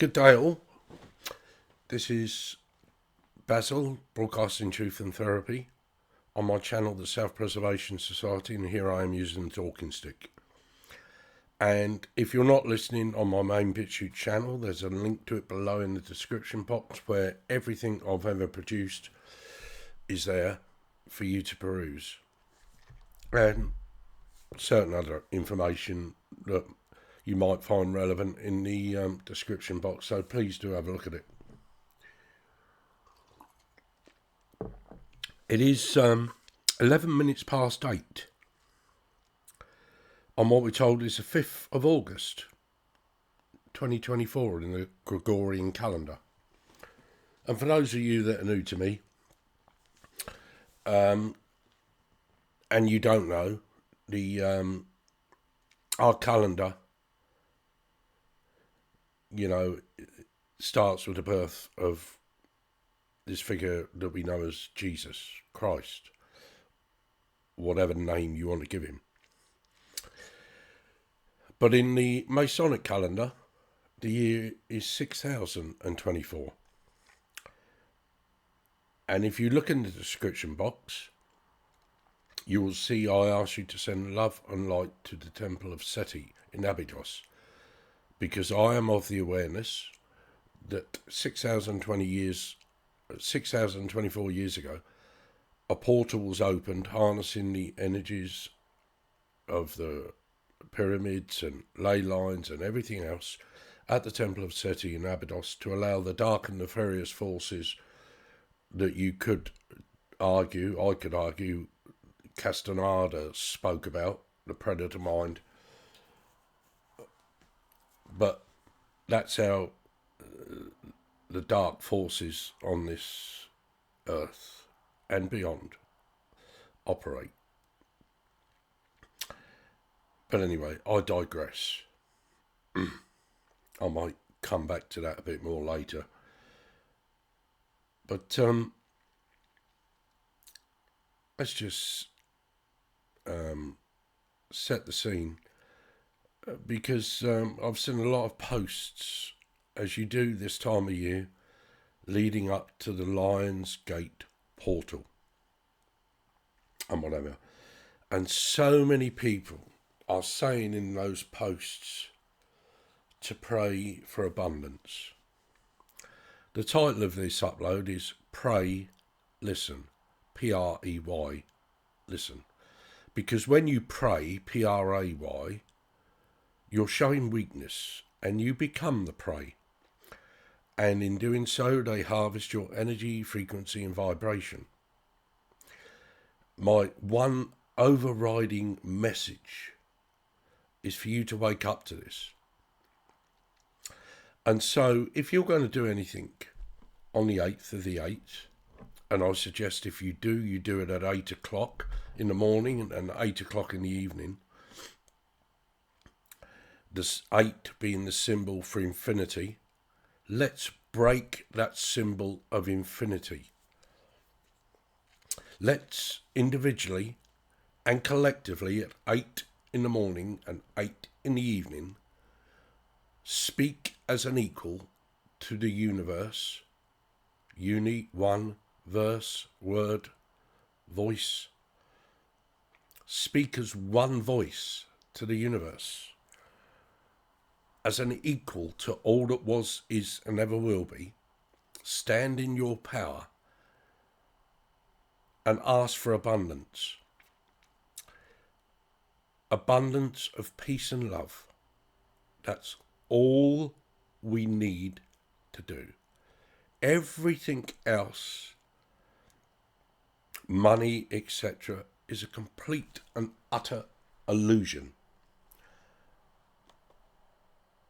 Good day all. This is Basil, broadcasting truth and therapy on my channel, the Self-Preservation Society, and here I am using the talking stick. And if you're not listening on my main BitChute channel, there's a link to it below in the description box where everything I've ever produced is there for you to peruse. And certain other information that you might find relevant in the description box, so please do have a look at it. It is 11 minutes past 8 on what we're told is the 5th of August 2024 in the Gregorian calendar. And for those of you that are new to me and you don't know, the our calendar, starts with the birth of this figure that we know as Jesus Christ, whatever name you want to give him. But in the Masonic calendar, the year is 6024. And if you look in the description box, you will see I ask you to send love and light to the temple of Seti in Abydos, because I am of the awareness that 6024 years ago, a portal was opened harnessing the energies of the pyramids and ley lines and everything else at the temple of Seti in Abydos to allow the dark and nefarious forces that you could argue, I could argue, Castaneda spoke about, the predator mind. But that's how the dark forces on this earth and beyond operate. But anyway, I digress. I might come back to that a bit more later. But let's just set the scene. Because I've seen a lot of posts, as you do this time of year, leading up to the Lion's Gate portal and whatever. And so many people are saying in those posts to pray for abundance. The title of this upload is Pray, Listen, P-R-E-Y, listen. Because when you pray, P-R-A-Y, you're showing weakness and you become the prey. And in doing so, they harvest your energy, frequency and vibration. My one overriding message is for you to wake up to this. And so if you're going to do anything on the 8th of the 8th, and I suggest if you do it at 8 o'clock in the morning and 8 o'clock in the evening, this 8 being the symbol for infinity, let's break that symbol of infinity. Let's individually and collectively at 8 in the morning and 8 in the evening speak as an equal to the universe, one, verse, word, voice. Speak as one voice to the universe, as an equal to all that was, is, and ever will be. Stand in your power and ask for abundance. Abundance of peace and love. That's all we need to do. Everything else, money, etc., is a complete and utter illusion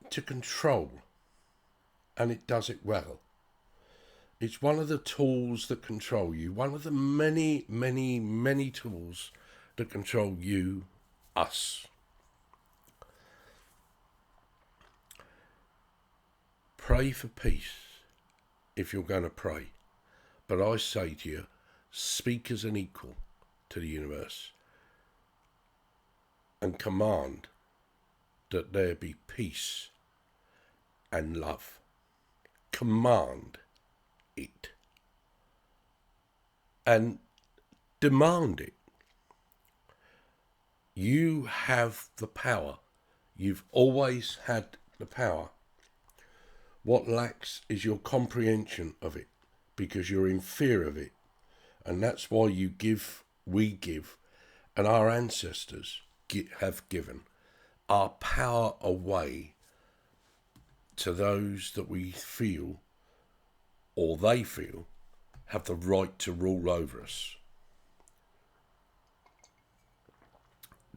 to control, and it does it well. It's one of the tools that control you, one of the many, many, many tools that control you, us. Pray for peace if you're going to pray, but I say to you, speak as an equal to the universe and command that there be peace and love. command it and demand it. You have the power. You've always had the power. What lacks is your comprehension of it, because you're in fear of it. And that's why we give, and our ancestors have given our power away to those that we feel, or they feel, have the right to rule over us.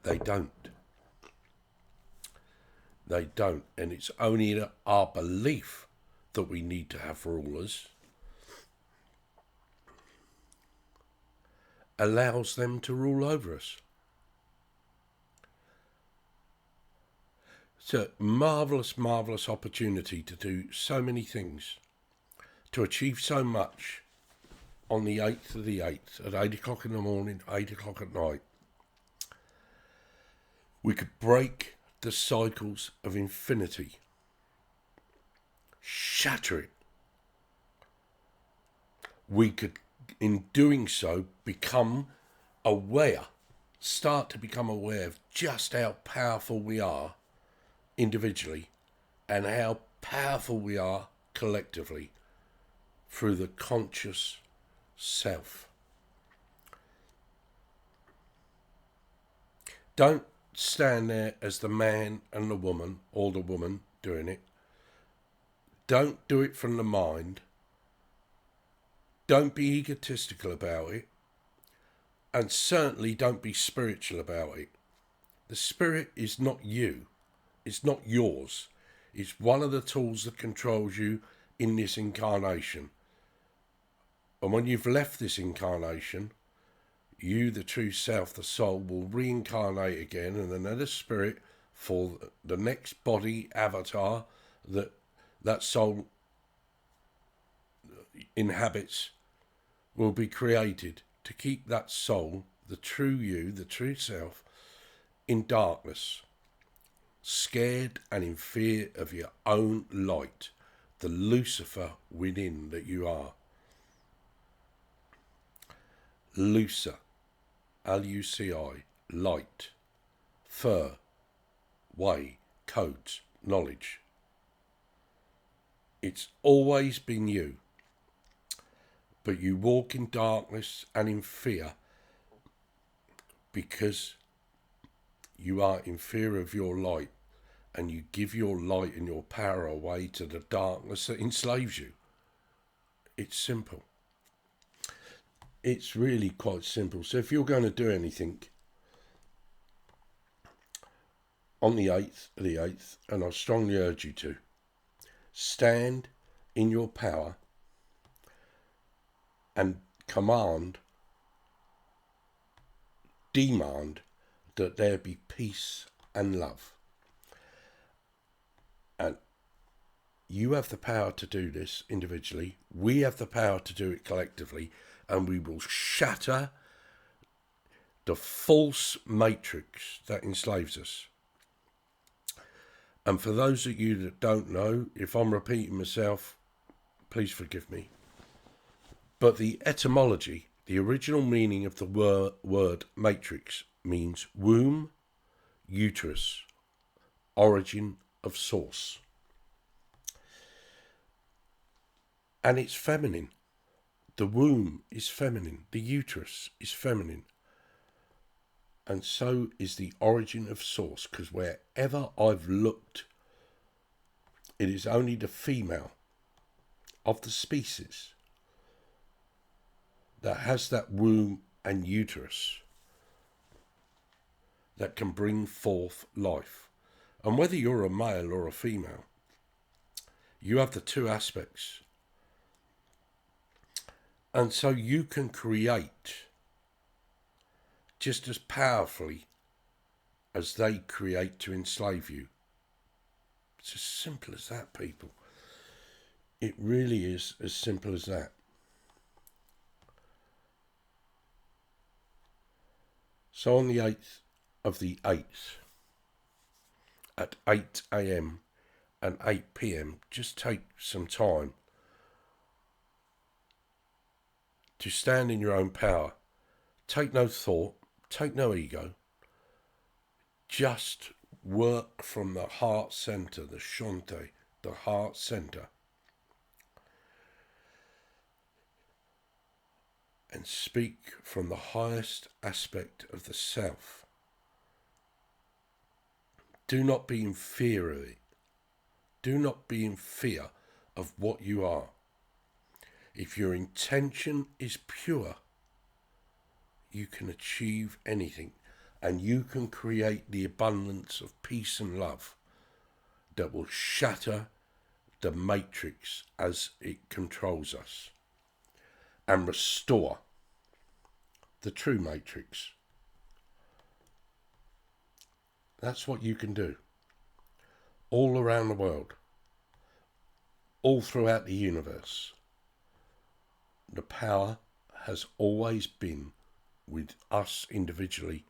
They don't. They don't. And it's only our belief that we need to have rulers allows them to rule over us. It's a marvellous, marvellous opportunity to do so many things, to achieve so much on the 8th of the 8th, at 8 o'clock in the morning, 8 o'clock at night. We could break the cycles of infinity, shatter it. We could, in doing so, become aware, start to become aware of just how powerful we are individually and how powerful we are collectively through the conscious self. Don't stand there as the man and the woman, or the woman doing it. Don't do it from the mind. Don't be egotistical about it. And certainly don't be spiritual about it. The spirit is not you. It's not yours. It's one of the tools that controls you in this incarnation. And when you've left this incarnation, you, the true self, the soul, will reincarnate again in another spirit for the next body avatar that soul inhabits will be created to keep that soul, the true you, the true self, in darkness, scared and in fear of your own light, the Lucifer within that you are. Lucer, L-U-C-I, light, fur, way, codes, knowledge. It's always been you, but you walk in darkness and in fear because you are in fear of your light, and you give your light and your power away to the darkness that enslaves you. It's simple. It's really quite simple. So if you're going to do anything on the 8th of the 8th, and I strongly urge you to, stand in your power and demand that there be peace and love. And you have the power to do this individually. We have the power to do it collectively. And we will shatter the false matrix that enslaves us. And for those of you that don't know, if I'm repeating myself, please forgive me. But the etymology, the original meaning of the word matrix, means womb, uterus, origin of source. And it's feminine. The womb is feminine. The uterus is feminine. And so is the origin of source, because wherever I've looked, it is only the female of the species that has that womb and uterus that can bring forth life. And whether you're a male or a female, you have the two aspects. And so you can create just as powerfully as they create to enslave you. It's as simple as that, people. It really is as simple as that. So on the 8th of the 8th, at 8 a.m. and 8 p.m, just take some time to stand in your own power. Take no thought, take no ego. Just work from the heart center, the Shanti, the heart center. And speak from the highest aspect of the self. Do not be in fear of it. Do not be in fear of what you are. If your intention is pure, you can achieve anything, and you can create the abundance of peace and love that will shatter the matrix as it controls us and restore the true matrix. That's what you can do all around the world, all throughout the universe. The power has always been with us individually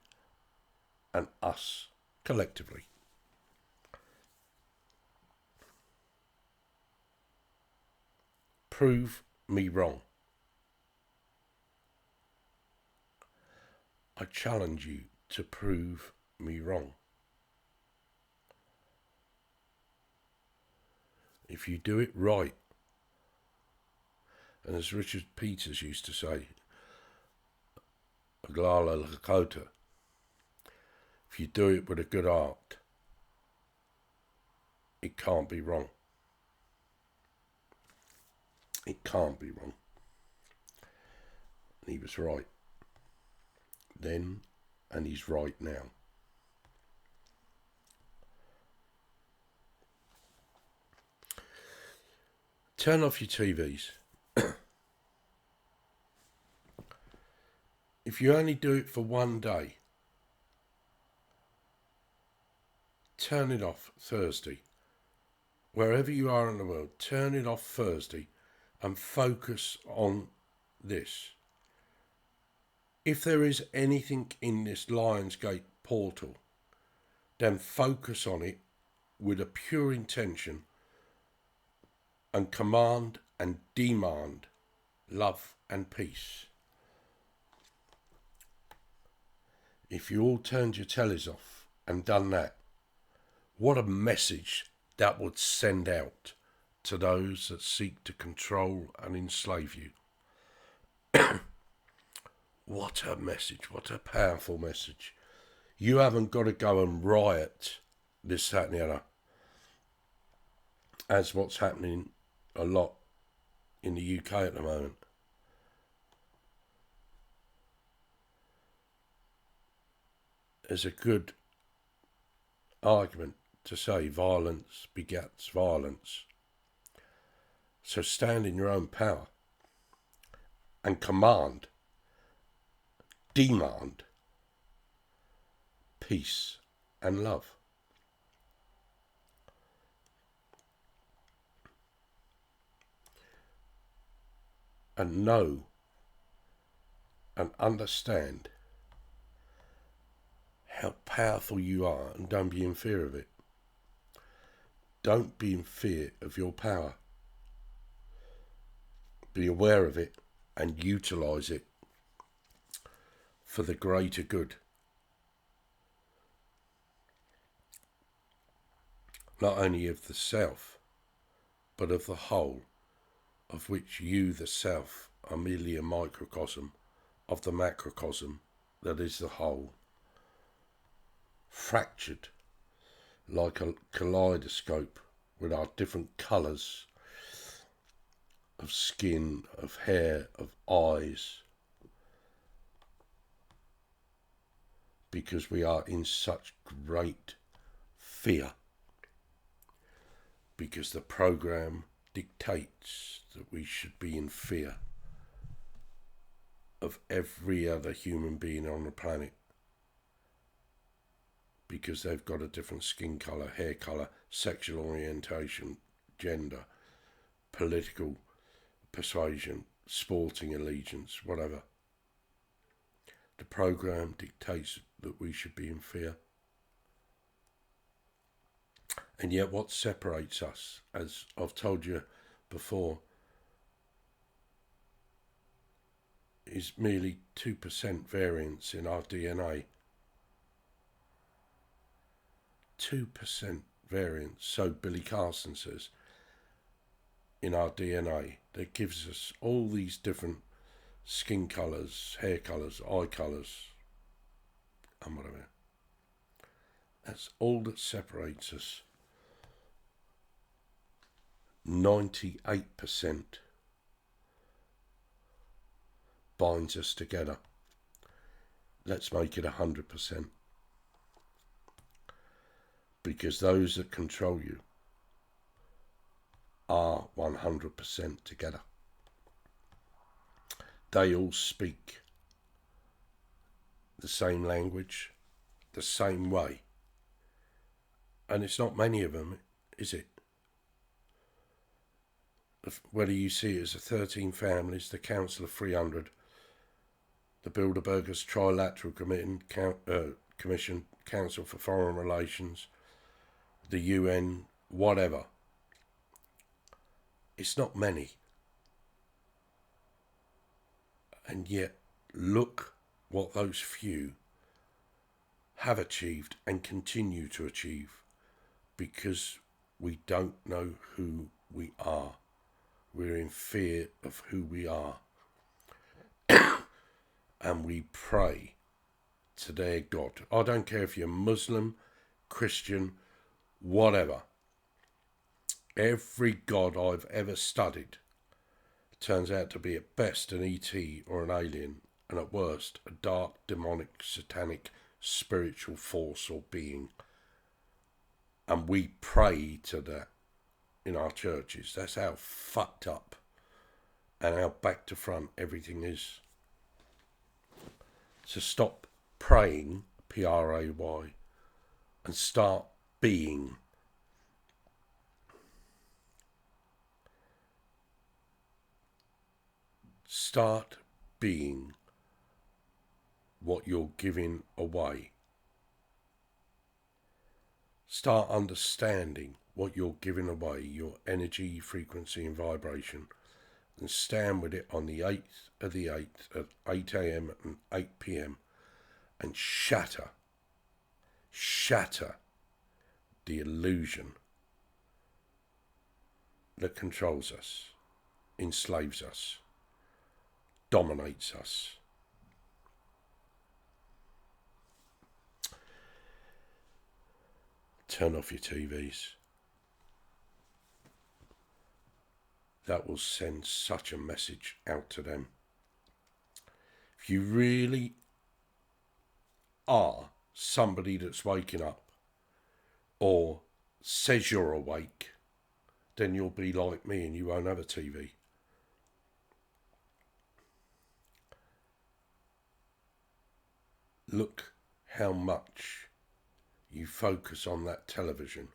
and us collectively. Prove me wrong. I challenge you to prove me wrong. If you do it right, and as Richard Peters used to say, Aglala Lakota, if you do it with a good art, it can't be wrong. It can't be wrong. And he was right then, and he's right now. Turn off your TVs. If you only do it for one day, turn it off Thursday. Wherever you are in the world, turn it off Thursday and focus on this. If there is anything in this Lionsgate portal, then focus on it with a pure intention and command and demand love and peace. If you all turned your tellies off and done that, what a message that would send out to those that seek to control and enslave you. What a message, what a powerful message. You haven't got to go and riot this, that and the other, as what's happening a lot in the UK at the moment. There's a good argument to say violence begets violence. So stand in your own power and command, demand peace and love. And know and understand how powerful you are, and don't be in fear of it. Don't be in fear of your power. Be aware of it and utilize it for the greater good. Not only of the self, but of the whole, of which you, the self, are merely a microcosm of the macrocosm that is the whole. Fractured like a kaleidoscope with our different colours of skin, of hair, of eyes, because we are in such great fear, because the program dictates that we should be in fear of every other human being on the planet, because they've got a different skin colour, hair colour, sexual orientation, gender, political persuasion, sporting allegiance, whatever. The program dictates that we should be in fear. And yet what separates us, as I've told you before, is merely 2% variance in our DNA. 2% variance, so Billy Carson says, in our DNA, that gives us all these different skin colours, hair colours, eye colours, and whatever. That's all that separates us. 98% binds us together. Let's make it 100%. Because those that control you are 100% together. They all speak the same language, the same way. And it's not many of them, is it? Whether you see it as the 13 families, the Council of 300, the Bilderbergers Trilateral Commission, Council for Foreign Relations, the UN, whatever. It's not many. And yet, look what those few have achieved and continue to achieve, because we don't know who we are. We're in fear of who we are. And we pray to their God. I don't care if you're Muslim, Christian, whatever. Every God I've ever studied turns out to be at best an ET or an alien, and at worst a dark, demonic, satanic, spiritual force or being. And we pray to that in our churches. That's how fucked up and how back to front everything is. So stop praying, P-R-A-Y, and start being. Start being what you're giving away. Start understanding what you're giving away, your energy, frequency and vibration, and stand with it on the 8th of the 8th at 8 a.m. and 8 p.m. and shatter the illusion that controls us, enslaves us, dominates us. Turn off your TVs. That will send such a message out to them. If you really are somebody that's waking up or says you're awake, then you'll be like me and you won't have a TV. Look how much you focus on that television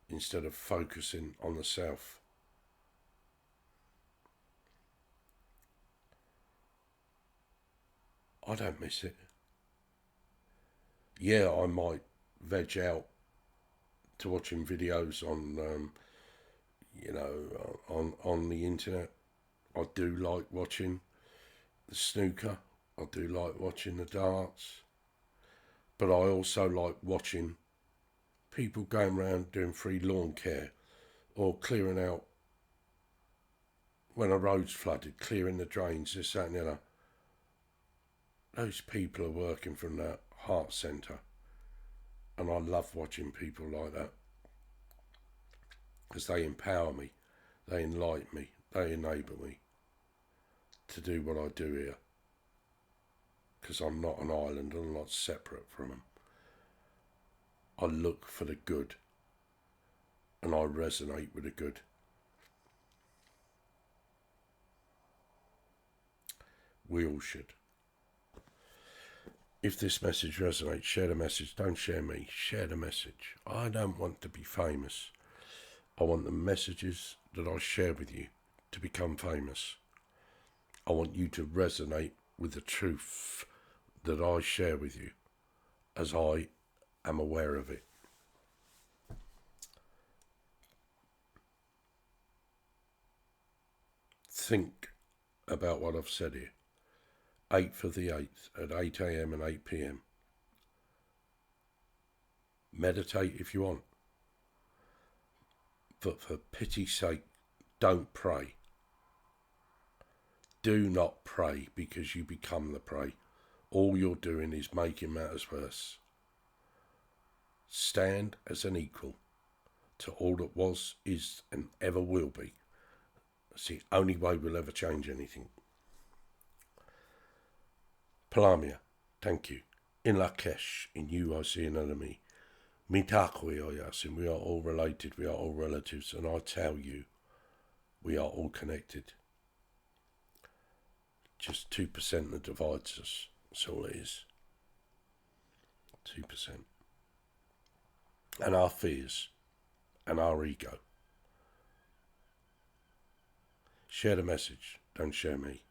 instead of focusing on the self. I don't miss it. Yeah, I might veg out to watching videos on, on the internet. I do like watching the snooker. I do like watching the darts. But I also like watching people going around doing free lawn care or clearing out when a road's flooded, clearing the drains, this, that and the other. Those people are working from that heart centre, and I love watching people like that because they empower me, they enlighten me, they enable me to do what I do here, because I'm not an island, I'm not separate from them. I look for the good and I resonate with the good. We all should. If this message resonates, share the message. Don't share me, share the message. I don't want to be famous. I want the messages that I share with you to become famous. I want you to resonate with the truth that I share with you as I am aware of it. Think about what I've said here. 8th of the 8th at 8 a.m. and 8 p.m. Meditate if you want. But for pity's sake, don't pray. Do not pray because you become the prey. All you're doing is making matters worse. Stand as an equal to all that was, is, and ever will be. It's the only way we'll ever change anything. Palamia, thank you. In Lakesh, in you I see an enemy. Mitakwe Oyasin, we are all related, we are all relatives, and I tell you, we are all connected. Just 2% that divides us. That's all it is. 2%. And our fears and our ego. Share the message. Don't share me.